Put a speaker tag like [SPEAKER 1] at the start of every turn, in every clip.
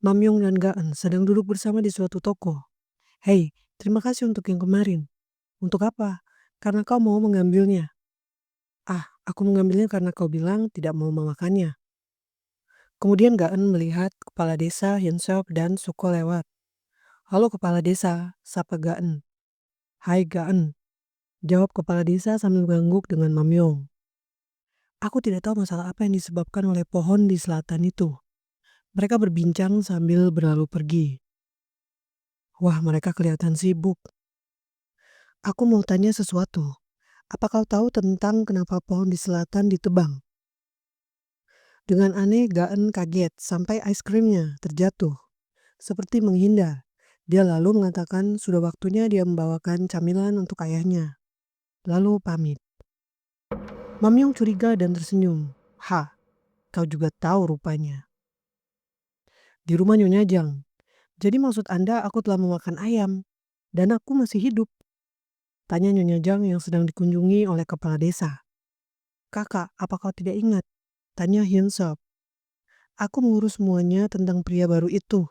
[SPEAKER 1] Mamyong dan Gaan sedang duduk bersama di suatu toko. Hei, terima kasih untuk yang kemarin. Untuk apa? Karena kau mau mengambilnya. Ah, aku mengambilnya karena kau bilang tidak mau memakannya. Kemudian Gaan melihat kepala desa Hyunsop dan Suko lewat. Halo kepala desa, sapa Gaan. Hai Gaan, jawab kepala desa sambil mengangguk dengan Mamyong. Aku tidak tahu masalah apa yang disebabkan oleh pohon di selatan itu. Mereka berbincang sambil berlalu pergi. Wah, mereka kelihatan sibuk. Aku mau tanya sesuatu. Apa kau tahu tentang kenapa pohon di selatan ditebang? Dengan aneh, Gaan kaget sampai es krimnya terjatuh. Seperti menghindar. Dia lalu mengatakan sudah waktunya dia membawakan camilan untuk ayahnya. Lalu pamit. Mamyong curiga dan tersenyum. Ha, kau juga tahu rupanya. Di rumah Nyonya Jang. Jadi maksud Anda aku telah memakan ayam. Dan aku masih hidup. Tanya Nyonya Jang yang sedang dikunjungi oleh kepala desa. Kakak, apa kau tidak ingat? Tanya Hyunsop. Aku mengurus semuanya tentang pria baru itu.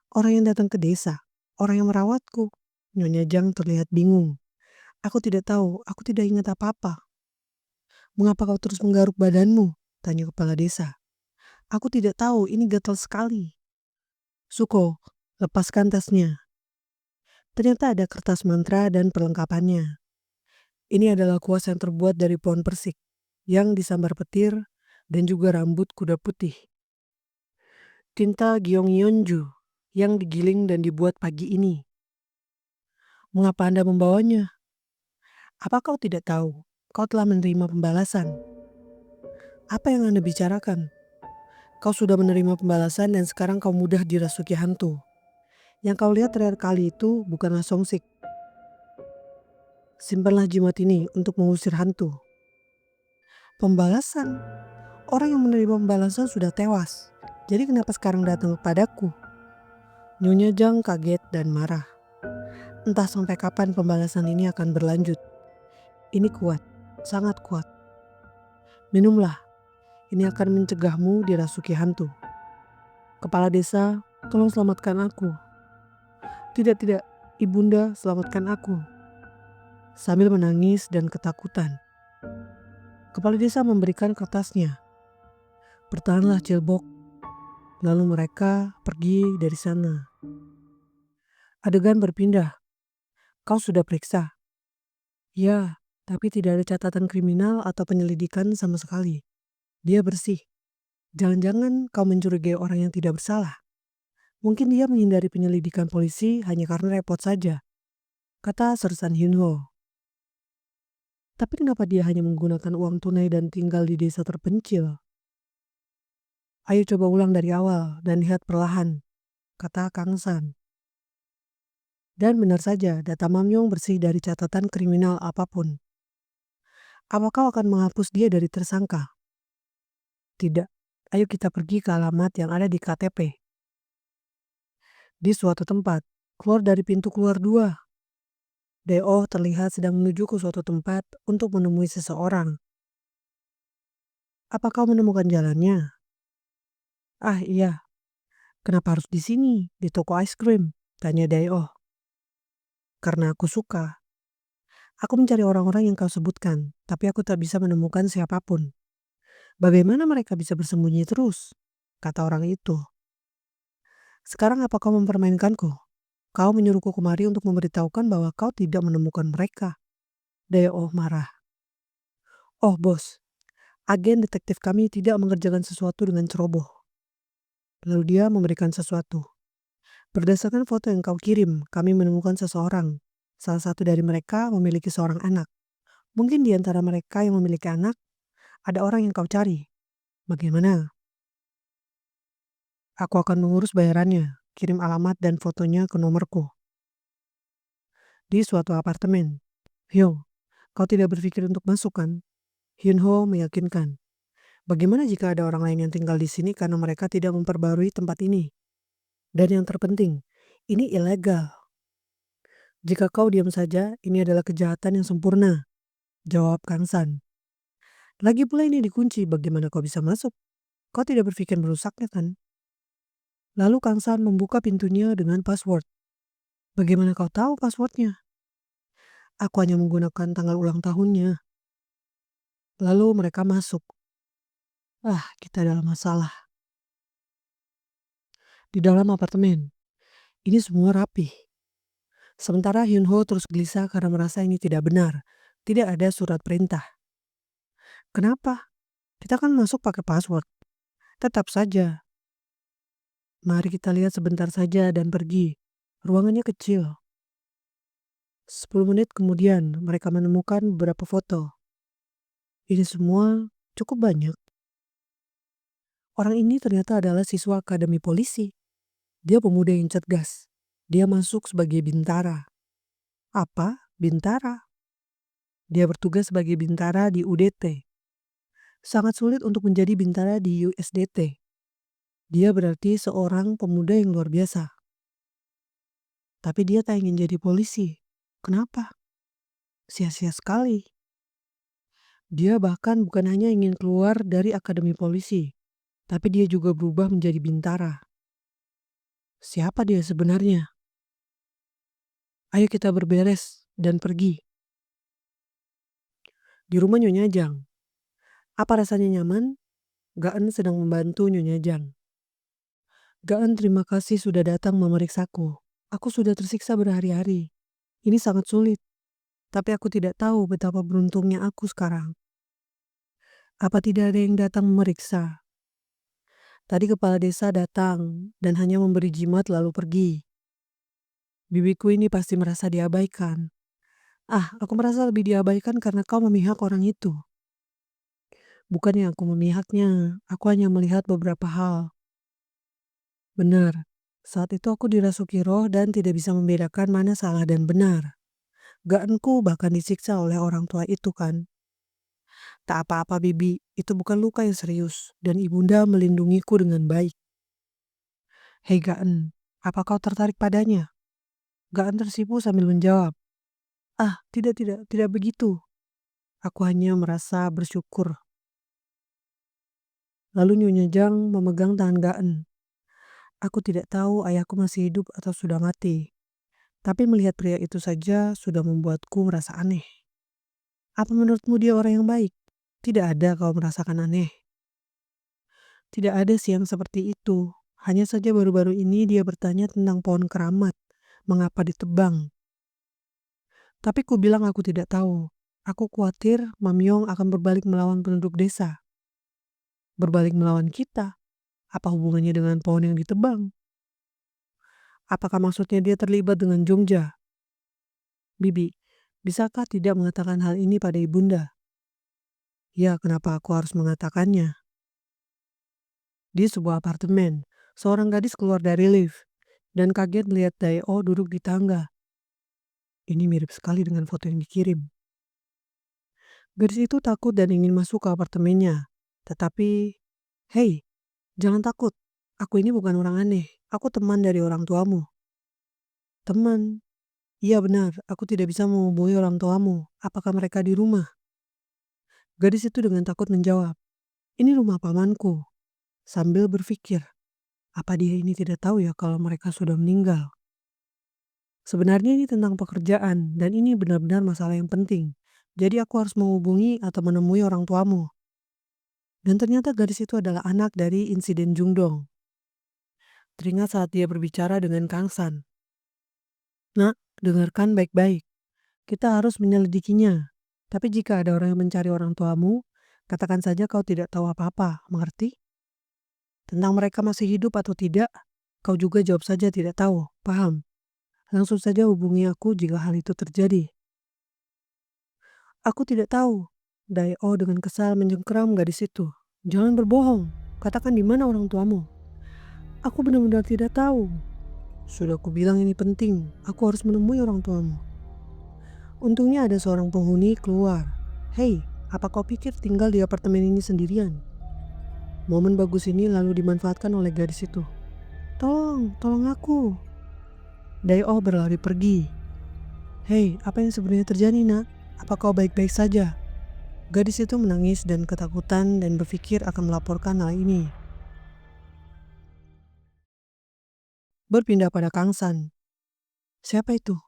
[SPEAKER 1] Orang yang datang ke desa. Orang yang merawatku. Nyonya Jang terlihat bingung. Aku tidak tahu, aku tidak ingat apa-apa. Mengapa kau terus menggaruk badanmu? Tanya kepala desa. Aku tidak tahu, ini gatal sekali. Suko, lepaskan tasnya. Ternyata ada kertas mantra dan perlengkapannya. Ini adalah kuas yang terbuat dari pohon persik, yang disambar petir, dan juga rambut kuda putih. Tinta Gyeongyonju yang digiling dan dibuat pagi ini. Mengapa Anda membawanya? Apa kau tidak tahu? Kau telah menerima pembalasan. Apa yang Anda bicarakan? Kau sudah menerima pembalasan dan sekarang kau mudah dirasuki hantu. Yang kau lihat terakhir kali itu bukanlah songsik. Simpanlah jimat ini untuk mengusir hantu. Pembalasan? Orang yang menerima pembalasan sudah tewas. Jadi kenapa sekarang datang kepadaku? Nyonya Jang kaget dan marah. Entah sampai kapan pembalasan ini akan berlanjut. Ini kuat, sangat kuat. Minumlah, ini akan mencegahmu dirasuki hantu. Kepala desa, tolong selamatkan aku. Tidak, tidak, ibunda selamatkan aku. Sambil menangis dan ketakutan. Kepala desa memberikan kertasnya. Bertahanlah Cilbok. Lalu mereka pergi dari sana. Adegan berpindah. Kau sudah periksa? Ya, tapi tidak ada catatan kriminal atau penyelidikan sama sekali. Dia bersih. Jangan-jangan kau mencurigai orang yang tidak bersalah. Mungkin dia menghindari penyelidikan polisi hanya karena repot saja, kata Sersan Hyunho. Tapi kenapa dia hanya menggunakan uang tunai dan tinggal di desa terpencil? Ayo coba ulang dari awal dan lihat perlahan, kata Kang San. Dan benar saja, data Mamyong bersih dari catatan kriminal apapun. Apa kau akan menghapus dia dari tersangka? Tidak. Ayo kita pergi ke alamat yang ada di KTP. Di suatu tempat, keluar dari pintu keluar 2. Do terlihat sedang menuju ke suatu tempat untuk menemui seseorang. Apa kau menemukan jalannya? Ah iya, kenapa harus di sini, di toko es krim? Tanya Do. Karena aku suka. Aku mencari orang-orang yang kau sebutkan, tapi aku tak bisa menemukan siapapun. Bagaimana mereka bisa bersembunyi terus? Kata orang itu. Sekarang apa kau mempermainkanku? Kau menyuruhku kemari untuk memberitahukan bahwa kau tidak menemukan mereka. Do marah. Oh bos, agen detektif kami tidak mengerjakan sesuatu dengan ceroboh. Lalu dia memberikan sesuatu. Berdasarkan foto yang kau kirim, kami menemukan seseorang. Salah satu dari mereka memiliki seorang anak. Mungkin di antara mereka yang memiliki anak, ada orang yang kau cari. Bagaimana? Aku akan mengurus bayarannya. Kirim alamat dan fotonya ke nomorku. Di suatu apartemen. Hyung, kau tidak berpikir untuk masuk kan? Hyunho meyakinkan. Bagaimana jika ada orang lain yang tinggal di sini karena mereka tidak memperbarui tempat ini? Dan yang terpenting, ini ilegal. Jika kau diam saja, ini adalah kejahatan yang sempurna. Jawab Kang San. Lagi pula ini dikunci, bagaimana kau bisa masuk? Kau tidak berpikir merusaknya kan? Lalu Kang San membuka pintunya dengan password. Bagaimana kau tahu passwordnya? Aku hanya menggunakan tanggal ulang tahunnya. Lalu mereka masuk. Kita dalam masalah. Di dalam apartemen, ini semua rapi. Sementara Hyun Ho terus gelisah karena merasa ini tidak benar. Tidak ada surat perintah. Kenapa? Kita kan masuk pakai password. Tetap saja. Mari kita lihat sebentar saja dan pergi. Ruangannya kecil. 10 menit kemudian mereka menemukan beberapa foto. Ini semua cukup banyak. Orang ini ternyata adalah siswa akademi polisi. Dia pemuda yang cerdas. Dia masuk sebagai bintara. Apa? Bintara? Dia bertugas sebagai bintara di UDT. Sangat sulit untuk menjadi bintara di USDT. Dia berarti seorang pemuda yang luar biasa. Tapi dia tak ingin jadi polisi. Kenapa? Sia-sia sekali. Dia bahkan bukan hanya ingin keluar dari akademi polisi, tapi dia juga berubah menjadi bintara. Siapa dia sebenarnya? Ayo kita berberes dan pergi. Di rumah Nyonya Jang. Apa rasanya nyaman? Gaan sedang membantu Nyonya Jang. Gaan, terima kasih sudah datang memeriksaku. Aku sudah tersiksa berhari-hari. Ini sangat sulit. Tapi aku tidak tahu betapa beruntungnya aku sekarang. Apa tidak ada yang datang memeriksa? Tadi kepala desa datang dan hanya memberi jimat lalu pergi. Bibiku ini pasti merasa diabaikan. Aku merasa lebih diabaikan karena kau memihak orang itu. Bukannya aku memihaknya, aku hanya melihat beberapa hal. Benar, saat itu aku dirasuki roh dan tidak bisa membedakan mana salah dan benar. Gaanku bahkan disiksa oleh orang tua itu kan. Tak apa-apa Bibi, itu bukan luka yang serius dan ibunda melindungiku dengan baik. Hei Gaan, apa kau tertarik padanya? Gaan tersipu sambil menjawab. Tidak begitu. Aku hanya merasa bersyukur. Lalu Nyonya Jang memegang tangan Gaan. Aku tidak tahu ayahku masih hidup atau sudah mati. Tapi melihat pria itu saja sudah membuatku merasa aneh. Apa menurutmu dia orang yang baik? Tidak ada kau merasakan aneh. Tidak ada siang seperti itu. Hanya saja baru-baru ini dia bertanya tentang pohon keramat. Mengapa ditebang? Tapi ku bilang aku tidak tahu. Aku khawatir Mamyong akan berbalik melawan penduduk desa. Berbalik melawan kita? Apa hubungannya dengan pohon yang ditebang? Apakah maksudnya dia terlibat dengan Jongja? Bibi, bisakah tidak mengatakan hal ini pada ibunda? Ya, kenapa aku harus mengatakannya? Di sebuah apartemen, seorang gadis keluar dari lift dan kaget melihat Dae-oh duduk di tangga. Ini mirip sekali dengan foto yang dikirim. Gadis itu takut dan ingin masuk ke apartemennya. Tetapi, hei, jangan takut. Aku ini bukan orang aneh. Aku teman dari orang tuamu. Teman? Iya benar, aku tidak bisa menghubungi orang tuamu. Apakah mereka di rumah? Gadis itu dengan takut menjawab, ini rumah pamanku. Sambil berpikir, apa dia ini tidak tahu ya kalau mereka sudah meninggal? Sebenarnya ini tentang pekerjaan dan ini benar-benar masalah yang penting. Jadi aku harus menghubungi atau menemui orang tuamu. Dan ternyata gadis itu adalah anak dari insiden Jungdong. Teringat saat dia berbicara dengan Kang San. Nak, dengarkan baik-baik. Kita harus menyelidikinya. Tapi jika ada orang yang mencari orang tuamu, katakan saja kau tidak tahu apa-apa, mengerti? Tentang mereka masih hidup atau tidak, kau juga jawab saja tidak tahu, paham? Langsung saja hubungi aku jika hal itu terjadi. Aku tidak tahu. Dae-oh dengan kesal mencengkeram gadis itu. Jangan berbohong. Katakan di mana orang tuamu. Aku benar-benar tidak tahu. Sudah kubilang ini penting. Aku harus menemui orang tuamu. Untungnya ada seorang penghuni keluar. Hei, apa kau pikir tinggal di apartemen ini sendirian? Momen bagus ini lalu dimanfaatkan oleh gadis itu. Tolong aku. Dae-oh berlari pergi. Hei, apa yang sebenarnya terjadi nak? Apa kau baik-baik saja? Gadis itu menangis dan ketakutan dan berpikir akan melaporkan hal ini. berpindah pada Kang San. "Siapa itu?"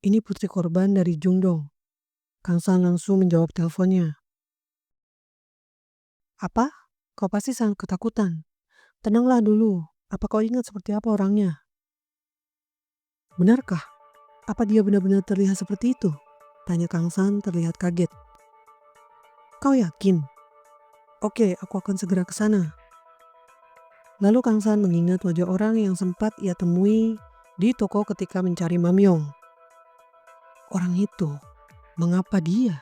[SPEAKER 1] "Ini putri korban dari Jungdong." Kang San langsung menjawab teleponnya. "Apa? Kau pasti sangat ketakutan. Tenanglah dulu, apa kau ingat seperti apa orangnya?" "Benarkah? Apa dia benar-benar terlihat seperti itu?" tanya Kang San terlihat kaget. "Kau yakin?" "Oke, aku akan segera ke sana." Lalu Kang San mengingat wajah orang yang sempat ia temui di toko ketika mencari Mamyong. Orang itu, mengapa dia?